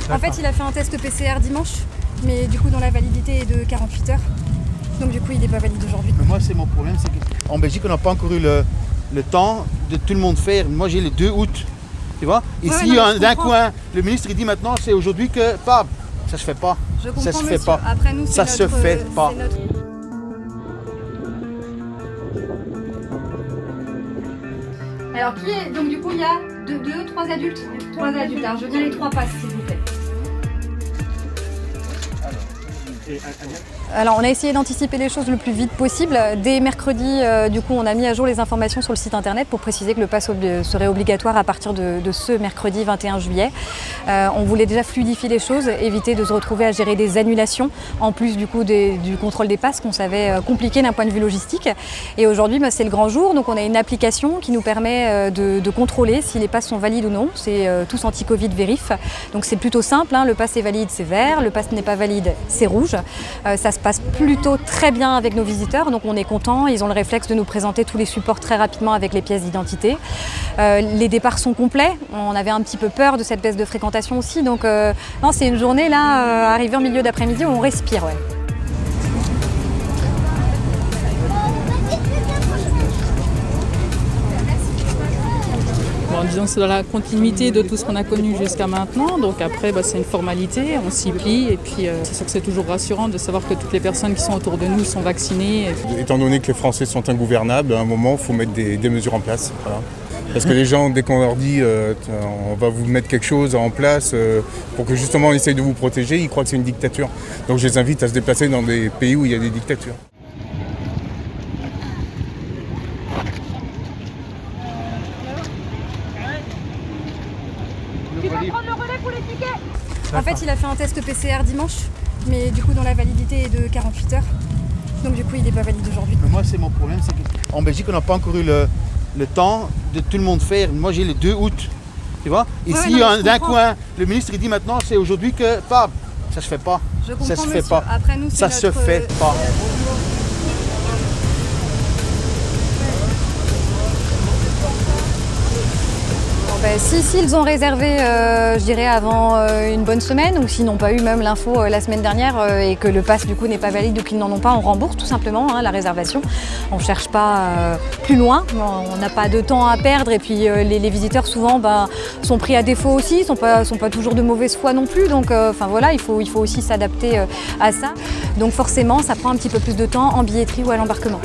En fait, il a fait un test PCR dimanche, mais du coup, dont la validité est de 48 heures. Donc du coup, il n'est pas valide aujourd'hui. Mais moi, c'est mon problème, c'est qu'en Belgique, on n'a pas encore eu le temps de tout le monde faire. Moi, j'ai le 2 août, tu vois. Ici, d'un coin, le ministre, il dit maintenant, c'est aujourd'hui que, pas, ça se fait pas. Je comprends, ça se fait monsieur. pas. Après, nous, ça se fait pas. Alors, qui est... Donc du coup, il y a 3 adultes. 3 adultes. Alors, je veux bien les 3 passes, s'il vous plaît. Alors on a essayé d'anticiper les choses le plus vite possible. Dès mercredi, du coup, on a mis à jour les informations sur le site internet pour préciser que le pass serait obligatoire à partir de ce mercredi 21 juillet. On voulait déjà fluidifier les choses, éviter de se retrouver à gérer des annulations, en plus du coup du contrôle des passes qu'on savait compliqué d'un point de vue logistique. Et aujourd'hui, c'est le grand jour, donc on a une application qui nous permet de contrôler si les passes sont valides ou non. C'est tous anti-Covid vérif. Donc c'est plutôt simple, hein. Le pass est valide, c'est vert, le pass n'est pas valide, c'est rouge. Ça se passe plutôt très bien avec nos visiteurs, donc on est content. Ils ont le réflexe de nous présenter tous les supports très rapidement avec les pièces d'identité. Les départs sont complets. On avait un petit peu peur de cette baisse de fréquentation aussi, donc non, c'est une journée là, arrivée en milieu d'après-midi, où on respire. Ouais. En disant que c'est dans la continuité de tout ce qu'on a connu jusqu'à maintenant, donc après c'est une formalité, on s'y plie et puis c'est sûr que c'est toujours rassurant de savoir que toutes les personnes qui sont autour de nous sont vaccinées. Étant donné que les Français sont ingouvernables, à un moment il faut mettre des mesures en place. Voilà. Parce que les gens, dès qu'on leur dit on va vous mettre quelque chose en place pour que justement on essaye de vous protéger, ils croient que c'est une dictature. Donc je les invite à se déplacer dans des pays où il y a des dictatures. Tu vas prendre le relais pour les tickets. En fait, il a fait un test PCR dimanche, mais du coup, dont la validité est de 48 heures. Donc du coup, il n'est pas valide aujourd'hui. Mais moi, c'est mon problème, c'est qu'en Belgique, on n'a pas encore eu le temps de tout le monde faire. Moi, j'ai le 2 août, tu vois. Ici, d'un coin, le ministre, il dit maintenant, c'est aujourd'hui que, pas, ça se fait pas. Je comprends, ça se fait monsieur. pas. Après, nous, ça se fait pas. Si ils ont réservé, je dirais, avant une bonne semaine, ou s'ils n'ont pas eu même l'info la semaine dernière et que le pass du coup n'est pas valide ou qu'ils n'en ont pas, on rembourse tout simplement la réservation. On ne cherche pas plus loin, on n'a pas de temps à perdre et puis les visiteurs souvent sont pris à défaut aussi, sont pas toujours de mauvaise foi non plus, donc voilà, il faut aussi s'adapter à ça. Donc forcément ça prend un petit peu plus de temps en billetterie ou à l'embarquement.